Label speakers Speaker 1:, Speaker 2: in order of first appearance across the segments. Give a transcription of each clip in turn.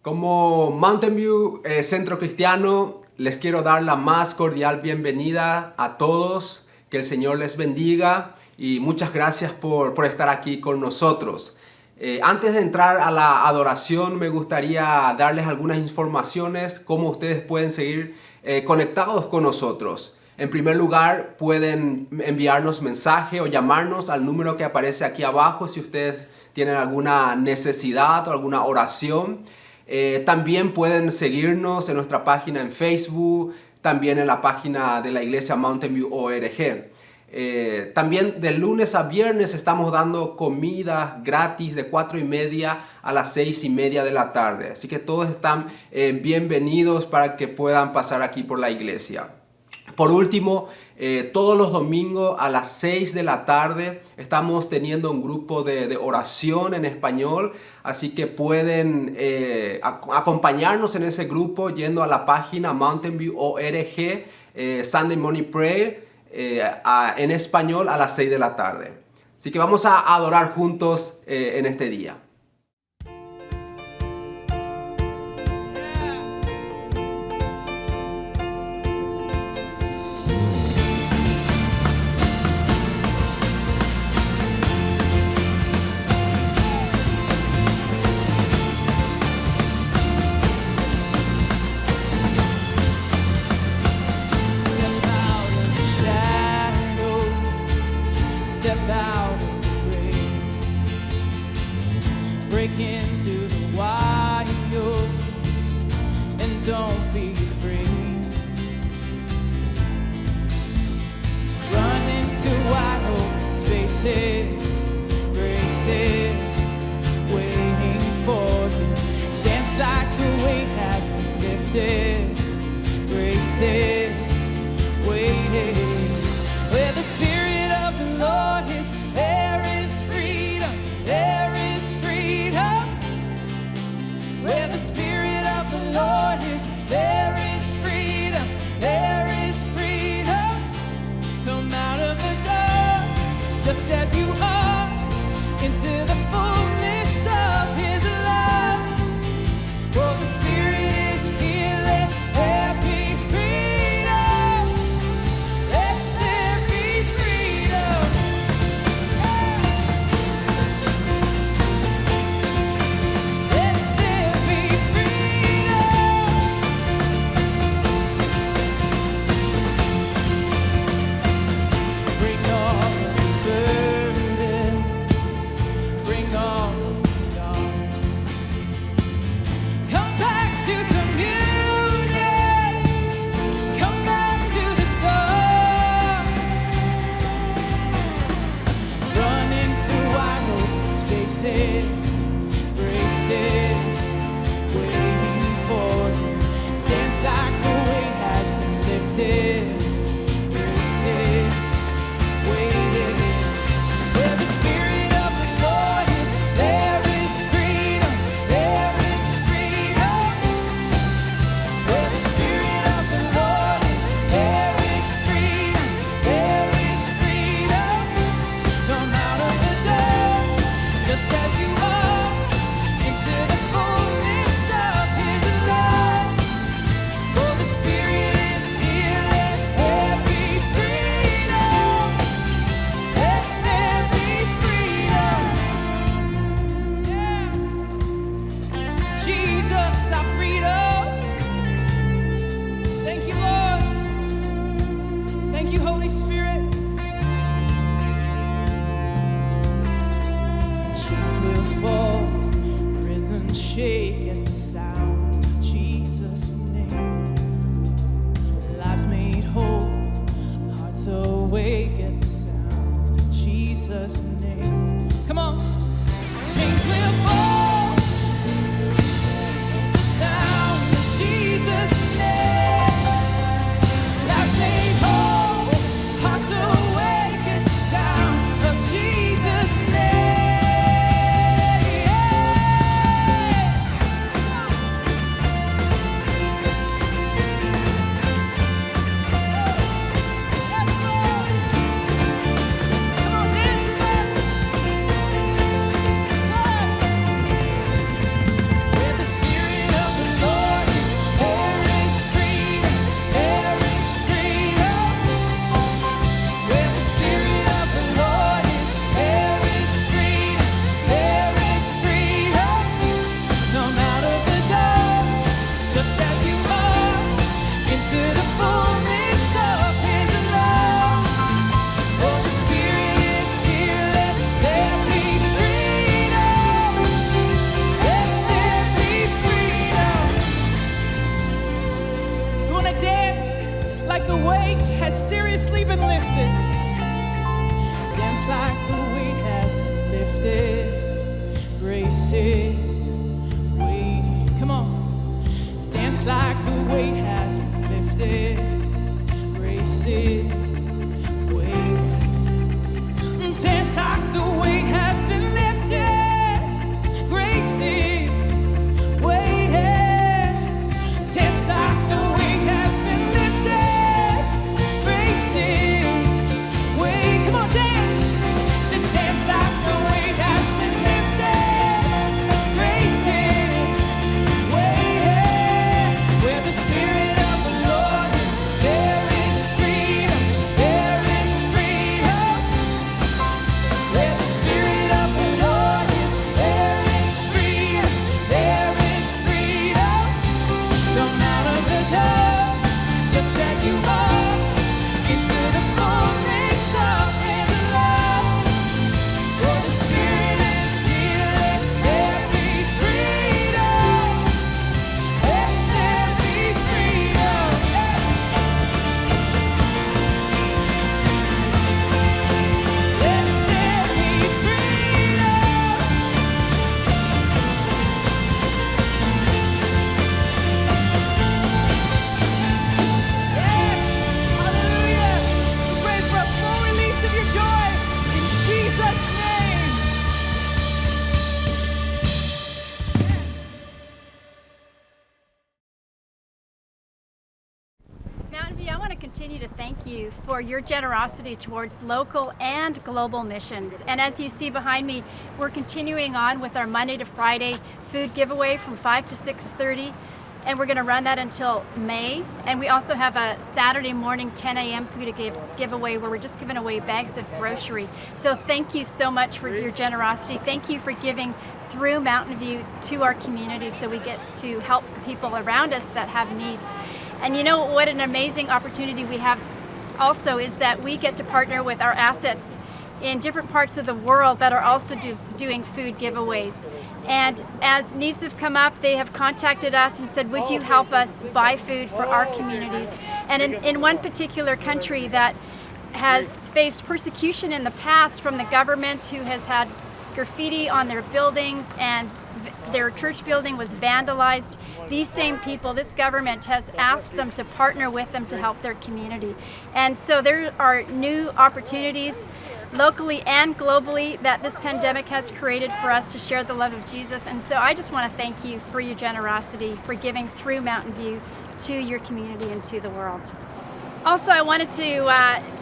Speaker 1: Como Mountain View Centro Cristiano, les quiero dar la más cordial bienvenida a todos. Que el Señor les bendiga y muchas gracias por estar aquí con nosotros. Antes de entrar a la adoración, me gustaría darles algunas informaciones cómo ustedes pueden seguir conectados con nosotros. En primer lugar, pueden enviarnos mensaje o llamarnos al número que aparece aquí abajo si ustedes tienen alguna necesidad o alguna oración. También pueden seguirnos en nuestra página en Facebook, también en la página de la iglesia Mountain View ORG. También de lunes a viernes estamos dando comida gratis de 4:30 a las 6:30 de la tarde. Así que todos están bienvenidos para que puedan pasar aquí por la iglesia. Por último, todos los domingos a las 6 de la tarde estamos teniendo un grupo de oración en español, así que pueden acompañarnos en ese grupo yendo a la página Mountain View ORG Sunday Morning Prayer en español a las 6 de la tarde. Así que vamos a adorar juntos en este día.
Speaker 2: Chains will fall. The sound is waiting. Come on. Dance like the weight has been lifted. Grace is waiting. Dance like the weight has been lifted. Grace is waiting. Dance like the weight has been lifted. Grace is waiting. Come on, dance. So dance like the weight has been lifted. Grace is waiting. Where the Spirit of the Lord is, there is freedom. There is freedom. Where the Spirit of the Lord is, there is freedom. There is freedom. Come out of the dark, just as you are, into the fullness of His love. For the Spirit is here, let there be freedom. Let there be freedom. Let there be Hallelujah. Pray for a full release of your joy in Jesus' name.
Speaker 3: Mountain View, I want to continue to thank you for your generosity towards local and global missions. And as you see behind me, we're continuing on with our Monday to Friday food giveaway from 5 to 6:30. And we're going to run that until May. And we also have a Saturday morning 10 a.m. food giveaway where we're just giving away bags of grocery. So thank you so much for your generosity. Thank you for giving through Mountain View to our community so we get to help the people around us that have needs. And you know what an amazing opportunity we have also is that we get to partner with our assets in different parts of the world that are also doing food giveaways. And as needs have come up, they have contacted us and said, would you help us buy food for our communities? And in one particular country that has faced persecution in the past from the government, who has had graffiti on their buildings and their church building was vandalized, these same people, this government has asked them to partner with them to help their community. And so there are new opportunities locally and globally that this pandemic has created for us to share the love of Jesus. And so I just want to thank you for your generosity, for giving through Mountain View to your community and to the world. Also, I wanted to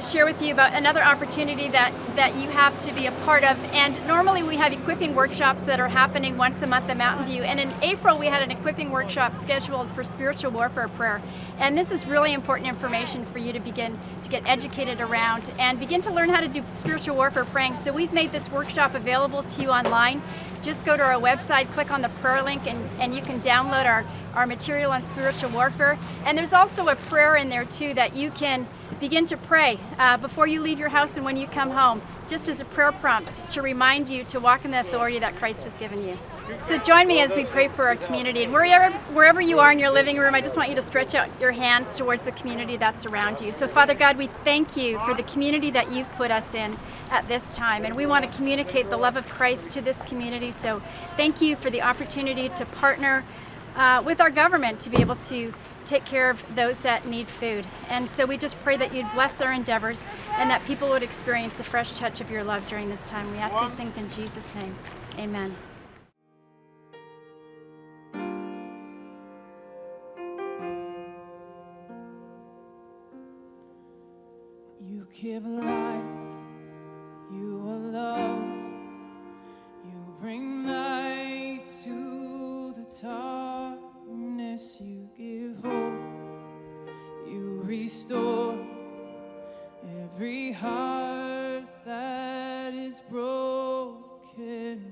Speaker 3: share with you about another opportunity that you have to be a part of. And normally we have equipping workshops that are happening once a month at Mountain View. And in April we had an equipping workshop scheduled for spiritual warfare prayer. And this is really important information for you to begin to get educated around and begin to learn how to do spiritual warfare praying. So we've made this workshop available to you online. Just go to our website, click on the prayer link, and you can download our material on spiritual warfare. And there's also a prayer in there too that you can begin to pray before you leave your house and when you come home, just as a prayer prompt to remind you to walk in the authority that Christ has given you. So join me as we pray for our community. And wherever you are in your living room, I just want you to stretch out your hands towards the community that's around you. So Father God, we thank you for the community that you've put us in at this time. And we want to communicate the love of Christ to this community. So thank you for the opportunity to partner with our government to be able to take care of those that need food. And so we just pray that you'd bless our endeavors and that people would experience the fresh touch of your love during this time. We ask these things in Jesus' name. Amen.
Speaker 2: You give light, you are love, you bring light to the darkness, you give hope, you restore every heart that is broken.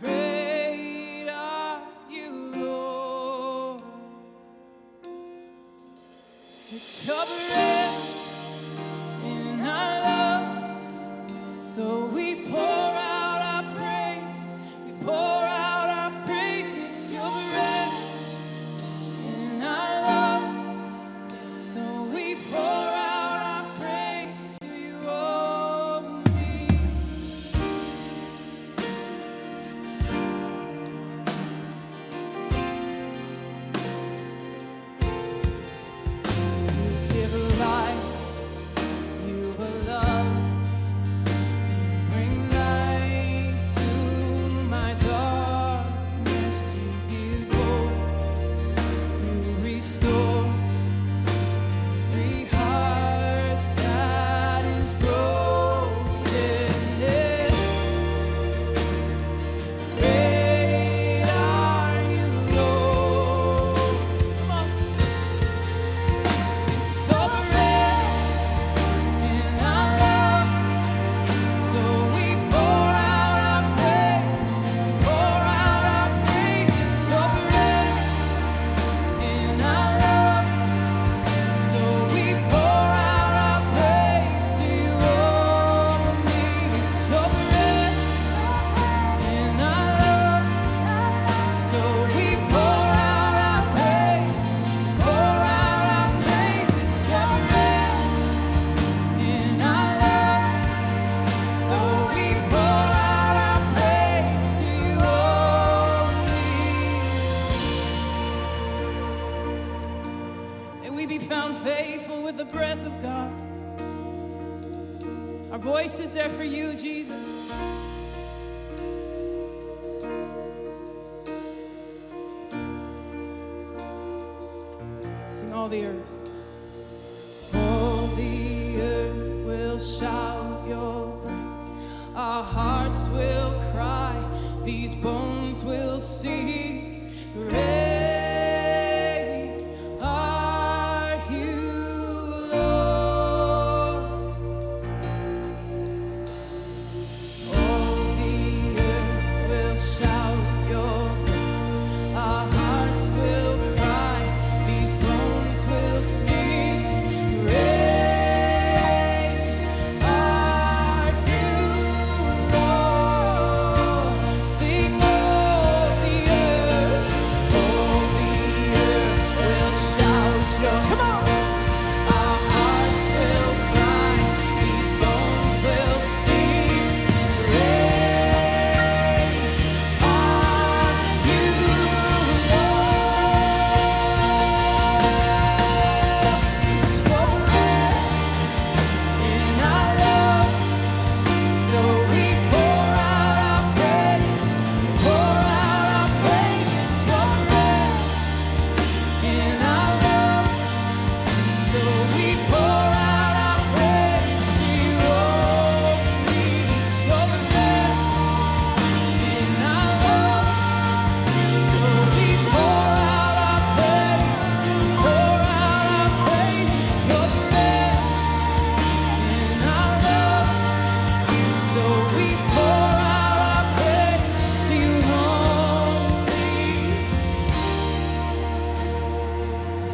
Speaker 2: Great are you, Lord. It's your breath in our lungs, so we pour out our praise. We pour out our praise. It's your breath in our lungs, so we pour
Speaker 4: the breath of God. Our voice is there for you, Jesus. Sing all the earth. All the earth will shout your praise. Our hearts will cry. These bones will sing. Great are you, Lord. All the earth will shout your praise. Our hearts will cry. These bones will sing. Great are you, Lord. Sing all the earth. All the earth will shout your. Come on. Our hearts will cry. These bones will sing. Great are you, Lord. In our lungs, so we pour out our praise. Pour out our praise. It's your breath in our lungs, so we pour out our praise. We roll, it's your breath in our lungs, so we pour out our praise. Pour out our praise. It's your breath in our lungs, so we pour out our praise to you only.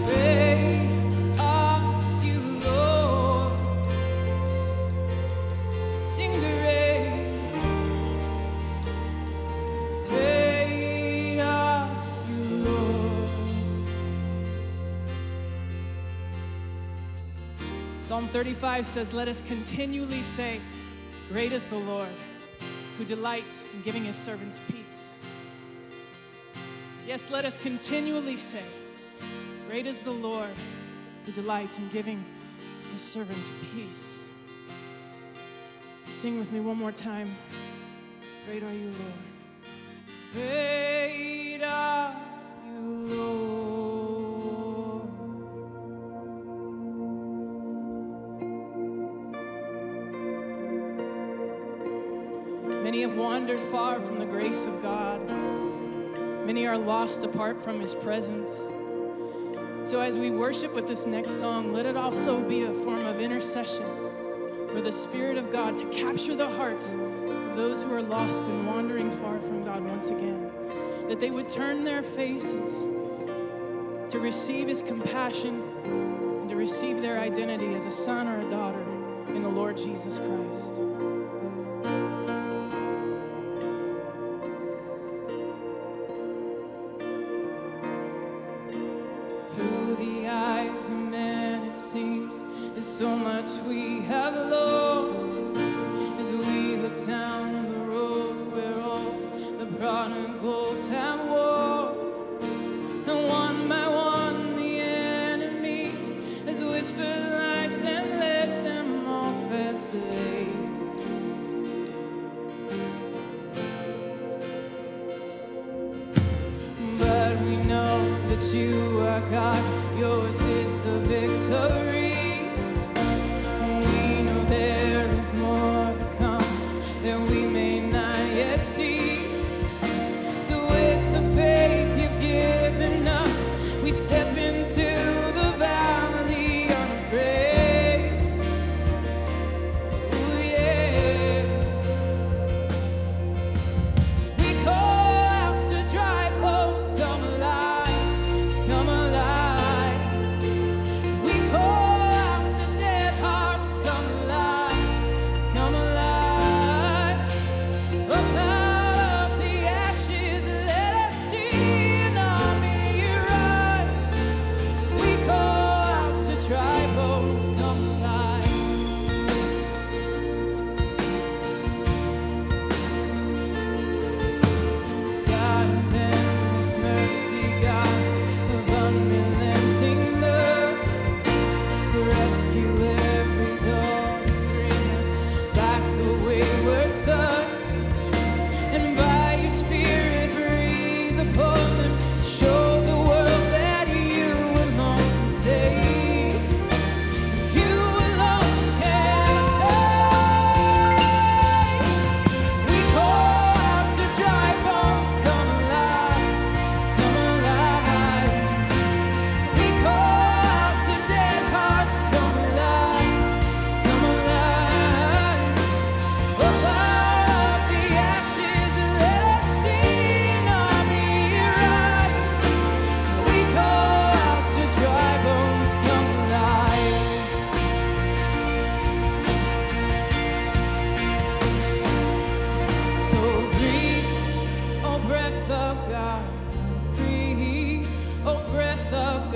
Speaker 4: Great are you, Lord. Sing great. Great are you, Lord. Psalm 35 says, let us continually say, great is the Lord, who delights in giving his servants peace. Yes, let us continually say, great is the Lord, who delights in giving his servants peace. Sing with me one more time. Great are you, Lord. Great are you, Lord. Many have wandered far from the grace of God. Many are lost apart from his presence. So as we worship with this next song, let it also be a form of intercession for the Spirit of God to capture the hearts of those who are lost and wandering far from God once again. That they would turn their faces to receive his compassion and to receive their identity as a son or a daughter in the Lord Jesus Christ. Through the eyes of men, it seems there's so much we have lost as we look down the road where all the prodigals have walked. And one by one, the enemy has whispered lies and let them off as slaves. But we know that you are God, yours is the victory. We know there is more to come that we may not yet see. So with the faith you've given us, we step into the valley unafraid. Ooh, yeah. We call out to dry bones, come alive, come alive. We call out to dead hearts, come alive, come alive. Up out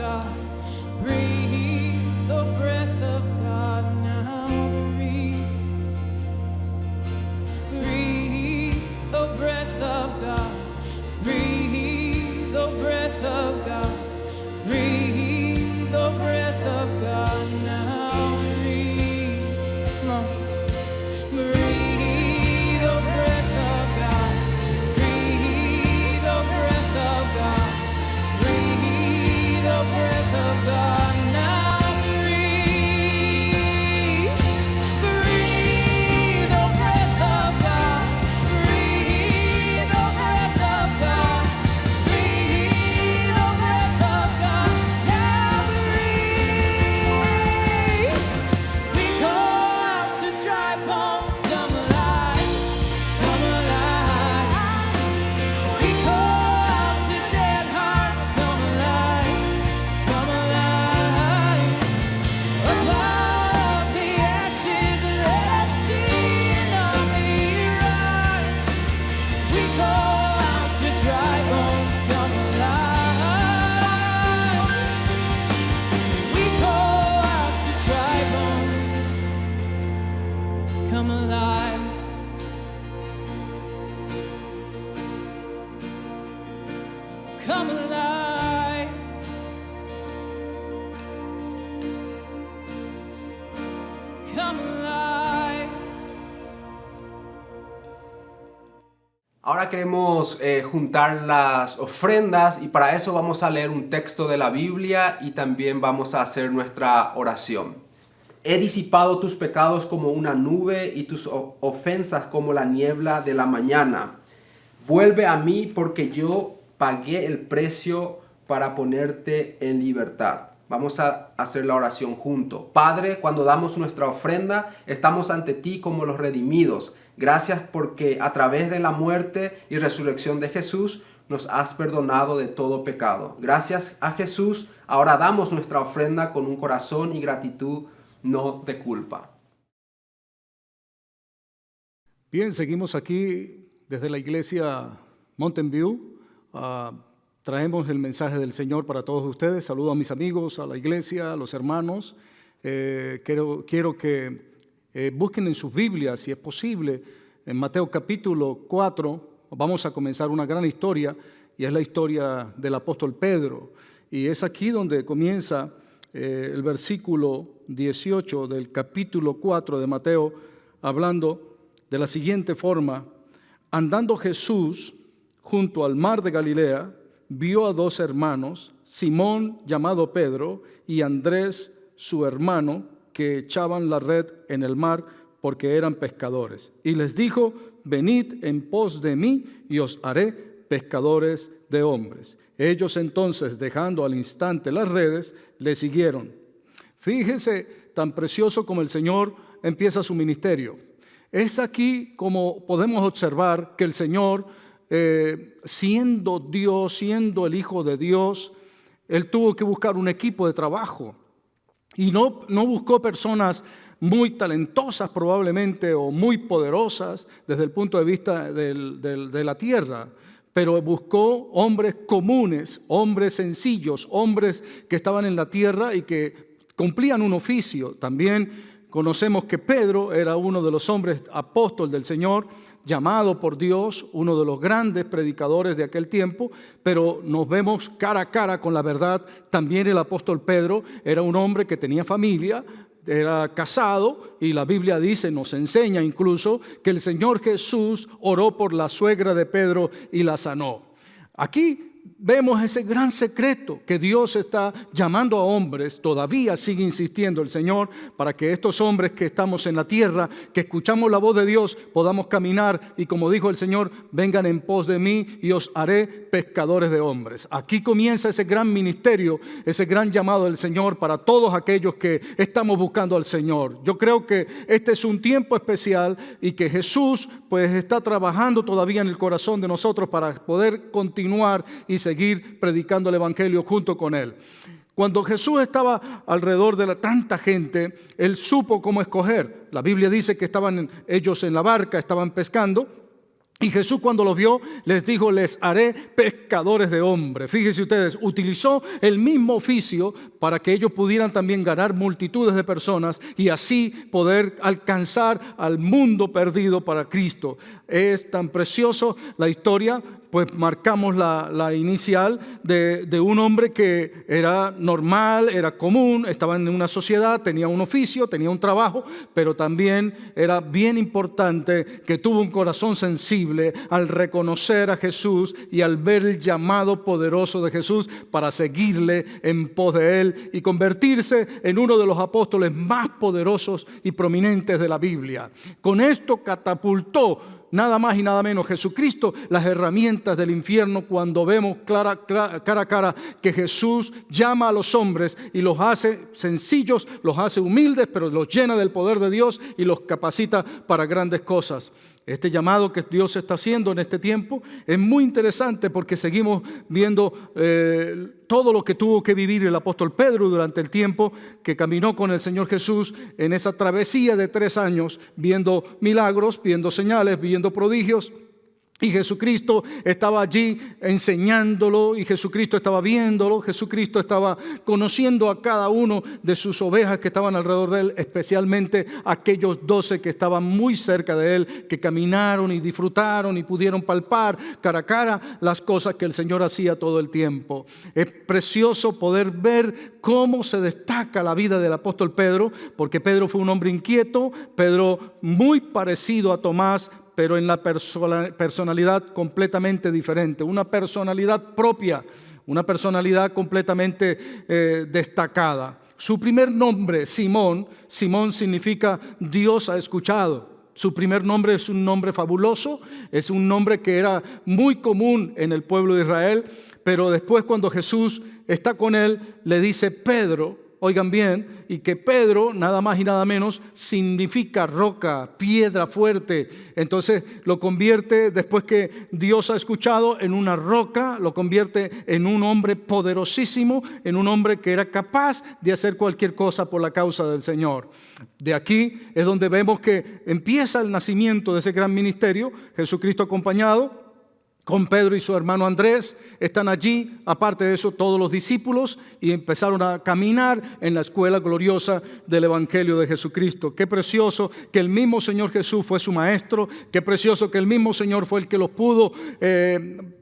Speaker 4: God. Breathe the breath of God now. Breathe. Breathe the breath of God. Breathe the breath of God. Breathe the breath of God now. Breathe. Come on. Breathe the breath of God. Breathe the breath of God. Breathe the breath of God now. Breathe. Breathe the breath of God. Breathe the breath of God. Breathe the breath of God. Now breathe. We call out to dry bones, come alive, come alive. We call out to dead hearts, come alive, come alive. Up out of the ashes, let us see an army rise. We call out to dry bones, come alive. We call out to dry bones, come alive. Come alive. Come alive.
Speaker 1: Ahora queremos juntar las ofrendas y para eso vamos a leer un texto de la Biblia y también vamos a hacer nuestra oración. He disipado tus pecados como una nube y tus ofensas como la niebla de la mañana. Vuelve a mí porque yo pagué el precio para ponerte en libertad. Vamos a hacer la oración juntos. Padre, cuando damos nuestra ofrenda, estamos ante ti como los redimidos. Gracias porque a través de la muerte y resurrección de Jesús nos has perdonado de todo pecado. Gracias a Jesús, ahora damos nuestra ofrenda con un corazón y gratitud, no de culpa.
Speaker 5: Bien, seguimos aquí desde la iglesia Mountain View. Traemos el mensaje del Señor para todos ustedes. Saludo a mis amigos, a la iglesia, a los hermanos. Quiero que busquen en sus Biblias, si es posible, en Mateo capítulo 4. Vamos a comenzar una gran historia, y es la historia del apóstol Pedro. Y es aquí donde comienza el versículo 18 del capítulo 4 de Mateo, hablando de la siguiente forma: andando Jesús junto al mar de Galilea, vio a dos hermanos, Simón llamado Pedro y Andrés su hermano, que echaban la red en el mar porque eran pescadores. Y les dijo: venid en pos de mí y os haré pescadores de hombres. Ellos entonces, dejando al instante las redes, le siguieron. Fíjese tan precioso como el Señor empieza su ministerio. Es aquí como podemos observar que el Señor, siendo Dios, siendo el Hijo de Dios, Él tuvo que buscar un equipo de trabajo. Y no buscó personas muy talentosas probablemente o muy poderosas desde el punto de vista de la tierra, pero buscó hombres comunes, hombres sencillos, hombres que estaban en la tierra y que cumplían un oficio. También conocemos que Pedro era uno de los hombres apóstoles del Señor, llamado por Dios, uno de los grandes predicadores de aquel tiempo, pero nos vemos cara a cara con la verdad. También el apóstol Pedro era un hombre que tenía familia, era casado, y la Biblia dice, nos enseña incluso, que el Señor Jesús oró por la suegra de Pedro y la sanó. Aquí vemos ese gran secreto que Dios está llamando a hombres, todavía sigue insistiendo el Señor, para que estos hombres que estamos en la tierra, que escuchamos la voz de Dios, podamos caminar y, como dijo el Señor, vengan en pos de mí y os haré pescadores de hombres. Aquí comienza ese gran ministerio, ese gran llamado del Señor para todos aquellos que estamos buscando al Señor. Yo creo que este es un tiempo especial y que Jesús pues está trabajando todavía en el corazón de nosotros para poder continuar y seguir predicando el Evangelio junto con Él. Cuando Jesús estaba alrededor de tanta gente, Él supo cómo escoger. La Biblia dice que estaban ellos en la barca, estaban pescando, Y Jesús cuando los vio les dijo, les haré pescadores de hombres. Fíjense ustedes, utilizó el mismo oficio para que ellos pudieran también ganar multitudes de personas y así poder alcanzar al mundo perdido para Cristo. Es tan precioso la historia, pues marcamos la inicial de un hombre que era normal, era común, estaba en una sociedad, tenía un oficio, tenía un trabajo, pero también era bien importante que tuvo un corazón sensible al reconocer a Jesús y al ver el llamado poderoso de Jesús para seguirle en pos de él y convertirse en uno de los apóstoles más poderosos y prominentes de la Biblia. Con esto catapultó nada más y nada menos Jesucristo las herramientas del infierno cuando vemos cara a cara que Jesús llama a los hombres y los hace sencillos, los hace humildes, pero los llena del poder de Dios y los capacita para grandes cosas. Este llamado que Dios está haciendo en este tiempo es muy interesante porque seguimos viendo todo lo que tuvo que vivir el apóstol Pedro durante el tiempo que caminó con el Señor Jesús en esa travesía de 3 años, viendo milagros, viendo señales, viendo prodigios. Y Jesucristo estaba allí enseñándolo y Jesucristo estaba viéndolo, Jesucristo estaba conociendo a cada uno de sus ovejas que estaban alrededor de él, especialmente aquellos 12 que estaban muy cerca de él, que caminaron y disfrutaron y pudieron palpar cara a cara las cosas que el Señor hacía todo el tiempo. Es precioso poder ver cómo se destaca la vida del apóstol Pedro, porque Pedro fue un hombre inquieto, Pedro muy parecido a Tomás, pero en la personalidad completamente diferente, una personalidad propia, una personalidad completamente destacada. Su primer nombre, Simón, Simón significa Dios ha escuchado. Su primer nombre es un nombre fabuloso, es un nombre que era muy común en el pueblo de Israel, pero después cuando Jesús está con él, le dice Pedro. Oigan bien, y que Pedro, nada más y nada menos, significa roca, piedra fuerte. Entonces lo convierte, después que Dios ha escuchado, en una roca, lo convierte en un hombre poderosísimo, en un hombre que era capaz de hacer cualquier cosa por la causa del Señor. De aquí es donde vemos que empieza el nacimiento de ese gran ministerio, Jesucristo acompañado con Pedro y su hermano Andrés, están allí, aparte de eso todos los discípulos, y empezaron a caminar en la escuela gloriosa del Evangelio de Jesucristo. Qué precioso que el mismo Señor Jesús fue su maestro, qué precioso que el mismo Señor fue el que los pudo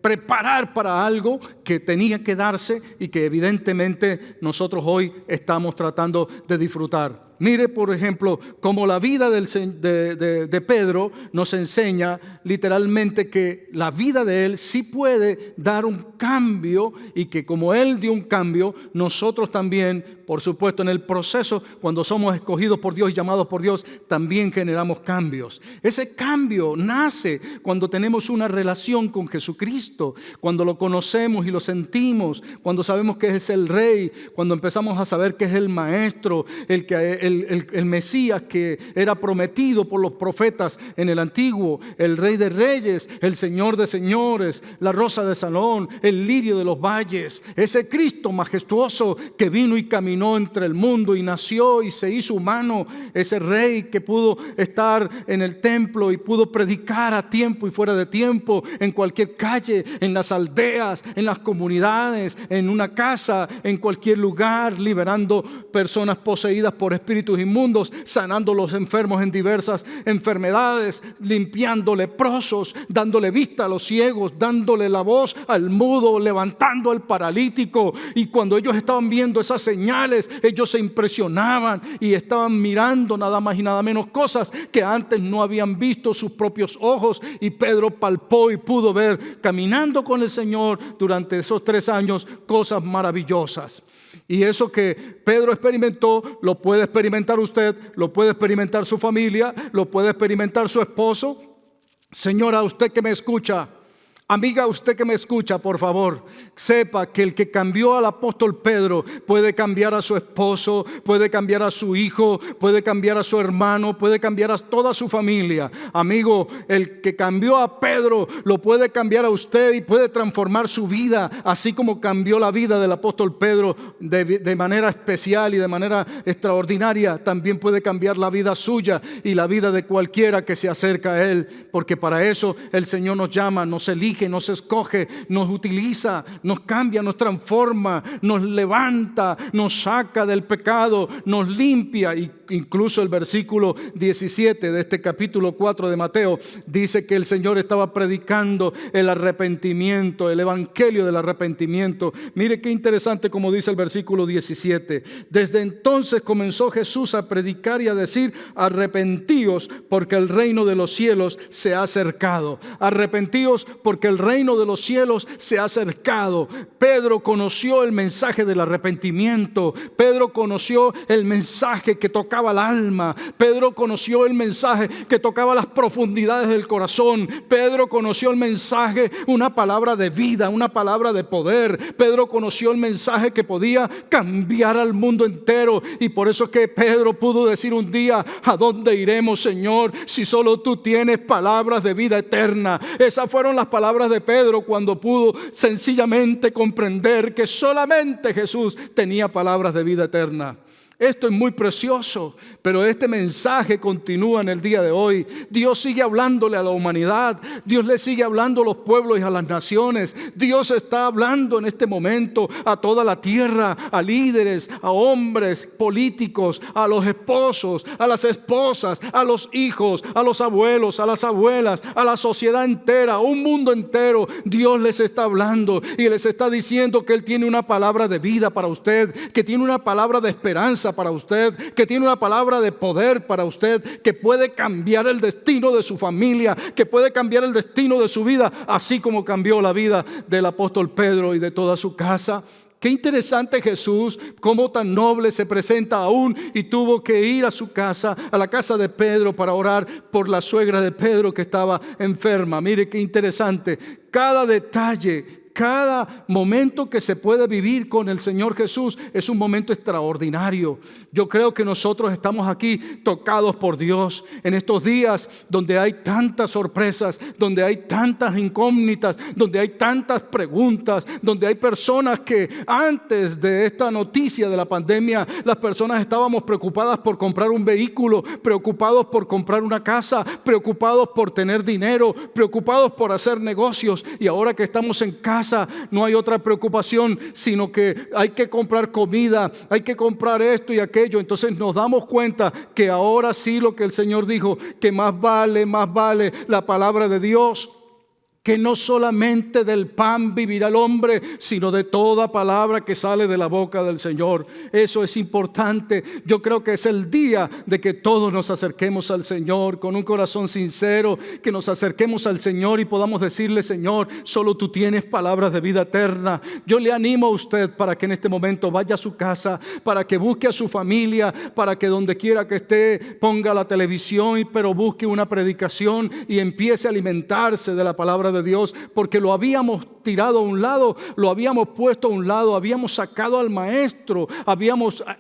Speaker 5: preparar para algo que tenía que darse y que evidentemente nosotros hoy estamos tratando de disfrutar. Mire, por ejemplo, cómo la vida de Pedro nos enseña literalmente que la vida de él sí puede dar un cambio y que como él dio un cambio, nosotros también, por supuesto, en el proceso, cuando somos escogidos por Dios y llamados por Dios, también generamos cambios. Ese cambio nace cuando tenemos una relación con Jesucristo, cuando lo conocemos y lo sentimos, cuando sabemos que es el Rey, cuando empezamos a saber que es el Maestro, el Mesías que era prometido por los profetas en el Antiguo, el Rey de Reyes, el Señor de Señores, la Rosa de Salón, el Lirio de los Valles, ese Cristo majestuoso que vino y caminó entre el mundo y nació y se hizo humano, ese Rey que pudo estar en el templo y pudo predicar a tiempo y fuera de tiempo, en cualquier calle, en las aldeas, en las comunidades, en una casa, en cualquier lugar, liberando personas poseídas por espíritus inmundos, sanando los enfermos en diversas enfermedades, limpiando leprosos, dándole vista a los ciegos, dándole la voz al mudo, levantando al paralítico. Y cuando ellos estaban viendo esas señales, ellos se impresionaban y estaban mirando nada más y nada menos cosas que antes no habían visto sus propios ojos. Y Pedro palpó y pudo ver, caminando con el Señor durante esos 3 años, cosas maravillosas. Y eso que Pedro experimentó, lo puede experimentar usted, lo puede experimentar su familia, lo puede experimentar su esposo. Señora, usted que me escucha, Amiga, usted que me escucha, por favor, sepa que el que cambió al apóstol Pedro puede cambiar a su esposo, puede cambiar a su hijo, puede cambiar a su hermano, puede cambiar a toda su familia. Amigo, el que cambió a Pedro lo puede cambiar a usted y puede transformar su vida, así como cambió la vida del apóstol Pedro de manera especial y de manera extraordinaria. También puede cambiar la vida suya y la vida de cualquiera que se acerca a Él, porque para eso el Señor nos llama, nos elige, nos escoge, nos utiliza, nos cambia, nos transforma, nos levanta, nos saca del pecado, nos limpia. Y incluso el versículo 17 de este capítulo 4 de Mateo dice que el Señor estaba predicando el arrepentimiento, el evangelio del arrepentimiento. Mire qué interesante como dice el versículo 17. Desde entonces comenzó Jesús a predicar y a decir: arrepentíos porque el reino de los cielos se ha acercado. Arrepentíos porque el reino de los cielos se ha acercado. Pedro conoció el mensaje del arrepentimiento. Pedro conoció el mensaje que tocaba el alma. Pedro conoció el mensaje que tocaba las profundidades del corazón. Pedro conoció el mensaje, una palabra de vida, una palabra de poder. Pedro conoció el mensaje que podía cambiar al mundo entero. Y por eso es que Pedro pudo decir un día: ¿a dónde iremos, Señor, si solo tú tienes palabras de vida eterna? Esas fueron las palabras de Pedro cuando pudo sencillamente comprender que solamente Jesús tenía palabras de vida eterna. Esto es muy precioso, pero este mensaje continúa en el día de hoy. Dios sigue hablándole a la humanidad. Dios le sigue hablando a los pueblos y a las naciones. Dios está hablando en este momento a toda la tierra, a líderes, a hombres políticos, a los esposos, a las esposas, a los hijos, a los abuelos, a las abuelas, a la sociedad entera, a un mundo entero. Dios les está hablando y les está diciendo que Él tiene una palabra de vida para usted, que tiene una palabra de esperanza para usted, que tiene una palabra de poder para usted, que puede cambiar el destino de su familia, que puede cambiar el destino de su vida, así como cambió la vida del apóstol Pedro y de toda su casa. Qué interesante Jesús, cómo tan noble se presenta aún, y tuvo que ir a su casa, a la casa de Pedro, para orar por la suegra de Pedro que estaba enferma. Mire qué interesante, cada detalle, cada momento que se puede vivir con el Señor Jesús es un momento extraordinario. Yo creo que nosotros estamos aquí tocados por Dios en estos días donde hay tantas sorpresas, donde hay tantas incógnitas, donde hay tantas preguntas, donde hay personas que antes de esta noticia de la pandemia, las personas estábamos preocupadas por comprar un vehículo, preocupados por comprar una casa, preocupados por tener dinero, preocupados por hacer negocios. Y ahora que estamos en casa, no hay otra preocupación, sino que hay que comprar comida, hay que comprar esto y aquello. Entonces nos damos cuenta que ahora sí lo que el Señor dijo, que más vale la palabra de Dios. Que no solamente del pan vivirá el hombre, sino de toda palabra que sale de la boca del Señor. Eso es importante. Yo creo que es el día de que todos nos acerquemos al Señor con un corazón sincero, que nos acerquemos al Señor y podamos decirle: Señor, solo tú tienes palabras de vida eterna. Yo le animo a usted para que en este momento vaya a su casa, para que busque a su familia, para que donde quiera que esté ponga la televisión, pero busque una predicación y empiece a alimentarse de la palabra de Dios, porque lo habíamos tirado a un lado, lo habíamos puesto a un lado, habíamos sacado al maestro,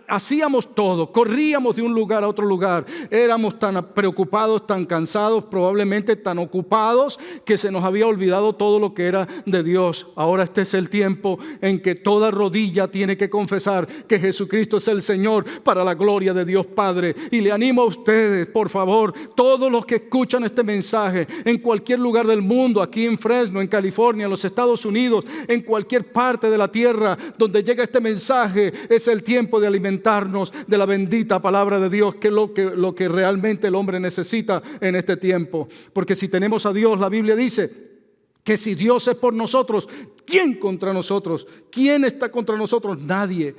Speaker 5: hacíamos todo, corríamos de un lugar a otro lugar, éramos tan preocupados, tan cansados, probablemente tan ocupados, que se nos había olvidado todo lo que era de Dios. Ahora este es el tiempo en que toda rodilla tiene que confesar que Jesucristo es el Señor, para la gloria de Dios Padre. Y le animo a ustedes, por favor, todos los que escuchan este mensaje en cualquier lugar del mundo, aquí en Fresno, en California, en los Estados Unidos, en cualquier parte de la tierra donde llega este mensaje, es el tiempo de alimentarnos de la bendita palabra de Dios, que es lo que realmente el hombre necesita en este tiempo. Porque si tenemos a Dios, la Biblia dice que si Dios es por nosotros, ¿quién contra nosotros? ¿Quién está contra nosotros? Nadie,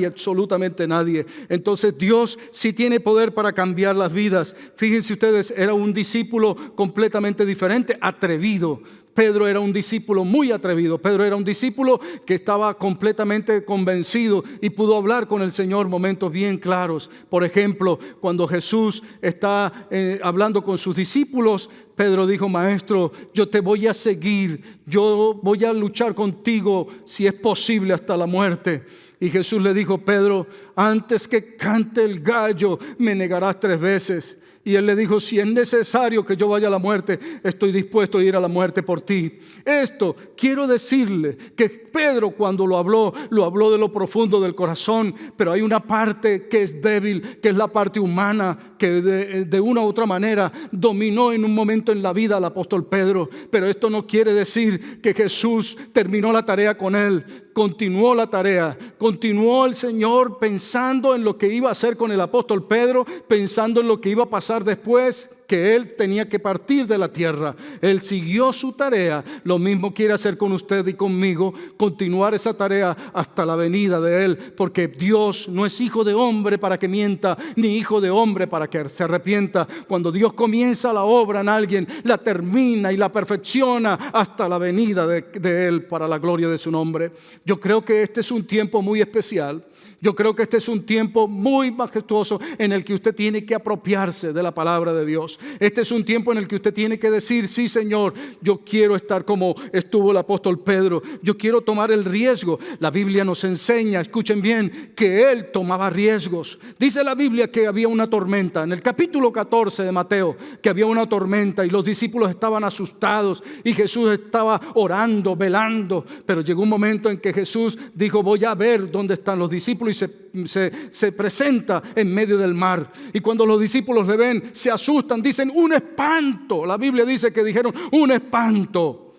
Speaker 5: absolutamente nadie. Entonces Dios sí tiene poder para cambiar las vidas. Fíjense ustedes, era un discípulo completamente diferente, atrevido. Pedro era un discípulo muy atrevido. Pedro era un discípulo que estaba completamente convencido y pudo hablar con el Señor momentos bien claros. Por ejemplo, cuando Jesús está hablando con sus discípulos, Pedro dijo: Maestro, yo te voy a seguir, yo voy a luchar contigo si es posible hasta la muerte. Y Jesús le dijo: Pedro, antes que cante el gallo me negarás 3 veces. Y él le dijo: si es necesario que yo vaya a la muerte, estoy dispuesto a ir a la muerte por ti. Esto quiero decirle que Pedro, cuando lo habló de lo profundo del corazón, pero hay una parte que es débil, que es la parte humana, que de una u otra manera dominó en un momento en la vida al apóstol Pedro. Pero esto no quiere decir que Jesús terminó la tarea con él. Continuó la tarea, continuó el Señor pensando en lo que iba a hacer con el apóstol Pedro, pensando en lo que iba a pasar después, que él tenía que partir de la tierra. Él siguió su tarea. Lo mismo quiere hacer con usted y conmigo, continuar esa tarea hasta la venida de él, porque Dios no es hijo de hombre para que mienta, ni hijo de hombre para que se arrepienta. Cuando Dios comienza la obra en alguien, la termina y la perfecciona hasta la venida de él para la gloria de su nombre. Yo creo que este es un tiempo muy especial. Yo creo que este es un tiempo muy majestuoso en el que usted tiene que apropiarse de la palabra de Dios. Este es un tiempo en el que usted tiene que decir: sí, Señor, yo quiero estar como estuvo el apóstol Pedro. Yo quiero tomar el riesgo. La Biblia nos enseña, escuchen bien, que él tomaba riesgos. Dice la Biblia que había una tormenta. En el capítulo 14 de Mateo, que había una tormenta y los discípulos estaban asustados y Jesús estaba orando, velando. Pero llegó un momento en que Jesús dijo: voy a ver dónde están los discípulos, y se presenta en medio del mar. Y cuando los discípulos le ven, se asustan, dicen: un espanto. La Biblia dice que dijeron: un espanto.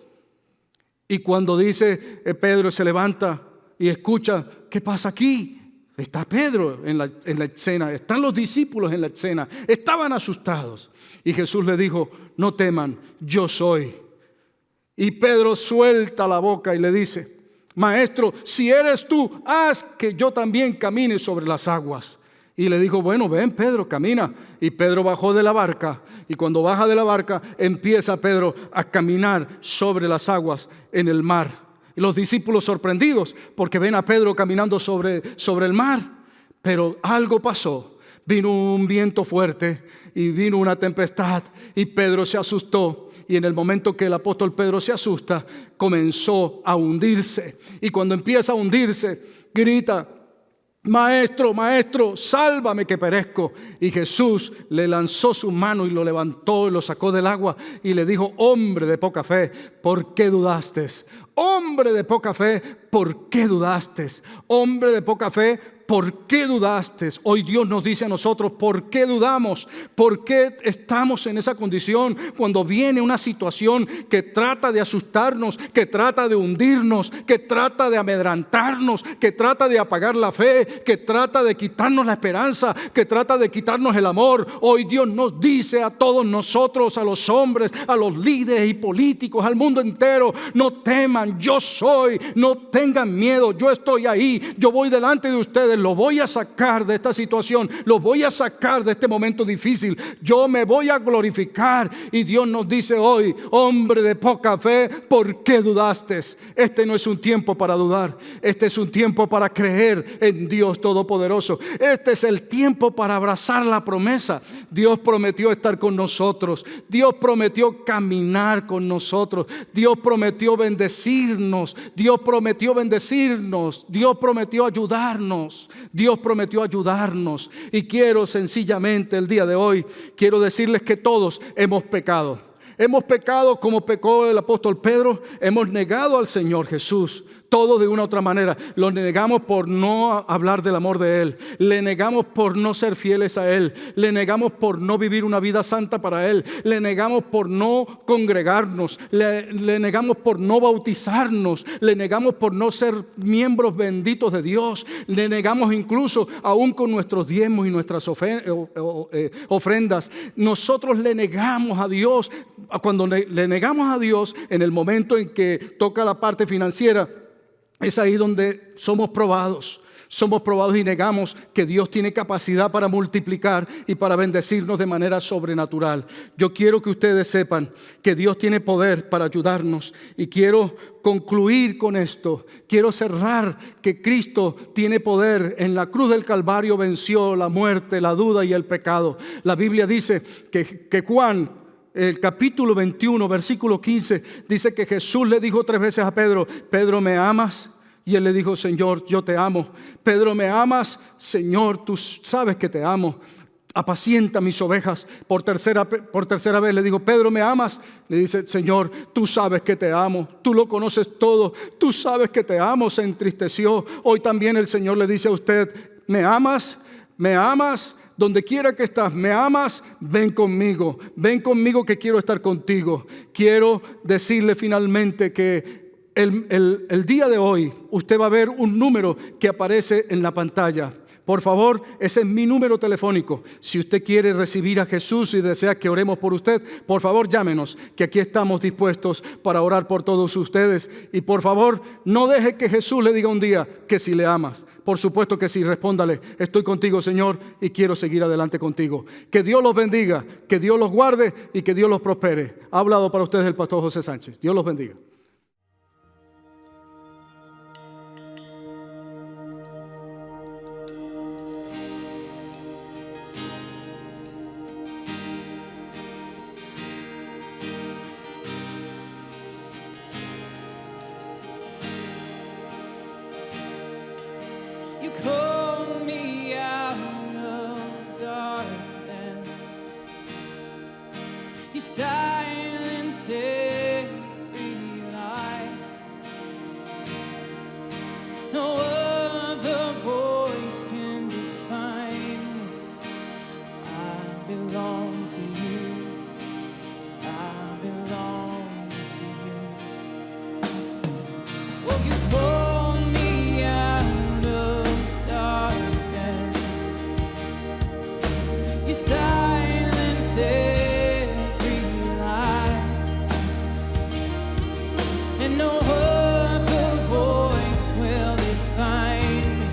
Speaker 5: Y cuando dice Pedro se levanta y escucha: ¿qué pasa aquí? Está Pedro en la escena, están los discípulos en la escena, estaban asustados. Y Jesús le dijo: no teman, yo soy. Y Pedro suelta la boca y le dice: Maestro, si eres tú, haz que yo también camine sobre las aguas. Y le dijo: bueno, ven Pedro, camina. Y Pedro bajó de la barca, y cuando baja de la barca empieza Pedro a caminar sobre las aguas en el mar. Y los discípulos sorprendidos porque ven a Pedro caminando sobre el mar. Pero algo pasó. Vino un viento fuerte y vino una tempestad y Pedro se asustó. Y en el momento que el apóstol Pedro se asusta, comenzó a hundirse. Y cuando empieza a hundirse, grita: Maestro, maestro, sálvame que perezco. Y Jesús le lanzó su mano y lo levantó y lo sacó del agua y le dijo: hombre de poca fe, ¿por qué dudaste? Hombre de poca fe, ¿por qué dudaste? Hombre de poca fe, ¿por qué dudaste? Hoy Dios nos dice a nosotros: ¿por qué dudamos? ¿Por qué estamos en esa condición cuando viene una situación que trata de asustarnos, que trata de hundirnos, que trata de amedrantarnos, que trata de apagar la fe, que trata de quitarnos la esperanza, que trata de quitarnos el amor? Hoy Dios nos dice a todos nosotros, a los hombres, a los líderes y políticos, al mundo entero: no teman, yo soy, no tengan miedo, yo estoy ahí, yo voy delante de ustedes. Lo voy a sacar de esta situación, lo voy a sacar de este momento difícil. Yo me voy a glorificar. Y Dios nos dice hoy: hombre de poca fe, ¿por qué dudaste? Este no es un tiempo para dudar. Este es un tiempo para creer en Dios Todopoderoso. Este es el tiempo para abrazar la promesa. Dios prometió estar con nosotros. Dios prometió caminar con nosotros. Dios prometió bendecirnos. Dios prometió bendecirnos. Dios prometió ayudarnos. Dios prometió ayudarnos. Y quiero sencillamente el día de hoy, quiero decirles que todos hemos pecado. Hemos pecado como pecó el apóstol Pedro. Hemos negado al Señor Jesús. Todos de una u otra manera. Lo negamos por no hablar del amor de Él. Le negamos por no ser fieles a Él. Le negamos por no vivir una vida santa para Él. Le negamos por no congregarnos. Le negamos por no bautizarnos. Le negamos por no ser miembros benditos de Dios. Le negamos incluso aún con nuestros diezmos y nuestras ofrendas. Nosotros le negamos a Dios. Cuando le negamos a Dios en el momento en que toca la parte financiera, es ahí donde somos probados. Somos probados y negamos que Dios tiene capacidad para multiplicar y para bendecirnos de manera sobrenatural. Yo quiero que ustedes sepan que Dios tiene poder para ayudarnos y quiero concluir con esto. Quiero cerrar que Cristo tiene poder. En la cruz del Calvario venció la muerte, la duda y el pecado. La Biblia dice que Juan, el capítulo 21, versículo 15, dice que Jesús le dijo 3 veces a Pedro: Pedro, ¿me amas? Y él le dijo: Señor, yo te amo. Pedro, ¿me amas? Señor, tú sabes que te amo. Apacienta mis ovejas. Por tercera vez le digo: Pedro, ¿me amas? Le dice: Señor, tú sabes que te amo. Tú lo conoces todo. Tú sabes que te amo. Se entristeció. Hoy también el Señor le dice a usted: ¿me amas? ¿Me amas? Donde quiera que estás, ¿me amas? Ven conmigo que quiero estar contigo. Quiero decirle finalmente que el día de hoy usted va a ver un número que aparece en la pantalla. Por favor, ese es mi número telefónico. Si usted quiere recibir a Jesús y desea que oremos por usted, por favor llámenos, que aquí estamos dispuestos para orar por todos ustedes. Y por favor, no deje que Jesús le diga un día que si le amas. Por supuesto que sí, respóndale: estoy contigo, Señor, y quiero seguir adelante contigo. Que Dios los bendiga, que Dios los guarde y que Dios los prospere. Ha hablado para ustedes el pastor José Sánchez. Dios los bendiga.
Speaker 4: You called me out of darkness. You silenced every lie. No other voice can define me. I belong to you. I belong to you. Oh, you called me out of darkness. You silence every lie, and no other voice will define me.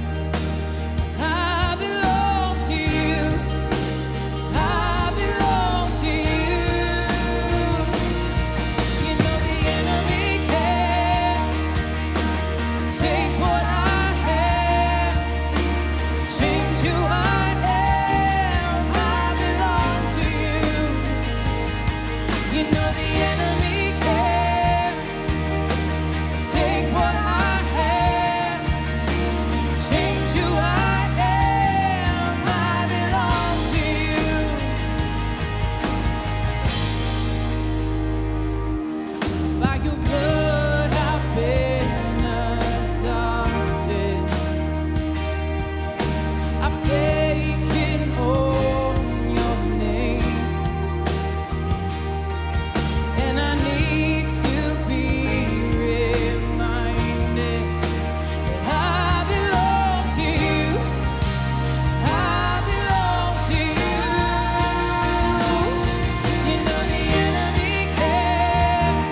Speaker 4: I belong to you. I belong to you. You know the enemy can't take what I have, change who I am. I belong to you. You know the enemy can't take what I have, change who I am. I belong to you. By your blood I've been adopted. I've taken on your name, and I need to be reminded that I belong to you. I belong to you. You know the enemy can't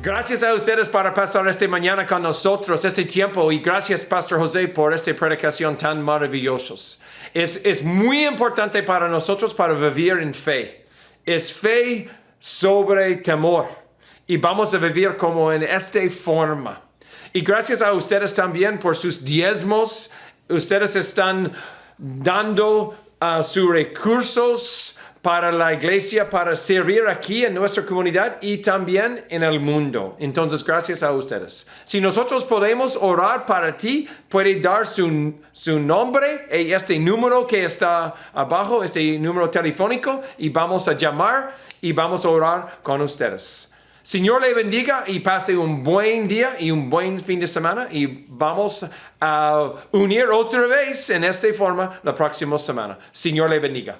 Speaker 6: Gracias a ustedes para pasar esta mañana con nosotros, este tiempo, y gracias, Pastor José, por esta predicación tan maravillosa. Es muy importante para nosotros para vivir en fe. Es fe sobre temor. Y vamos a vivir como en esta forma. Y gracias a ustedes también por sus diezmos. Ustedes están dando sus recursos para la iglesia, para servir aquí en nuestra comunidad y también en el mundo. Entonces, gracias a ustedes. Si nosotros podemos orar para ti, puede dar su nombre y este número que está abajo, este número telefónico, y vamos a llamar y vamos a orar con ustedes. Señor le bendiga y pase un buen día y un buen fin de semana, y vamos a unir otra vez en esta forma la próxima semana. Señor le bendiga.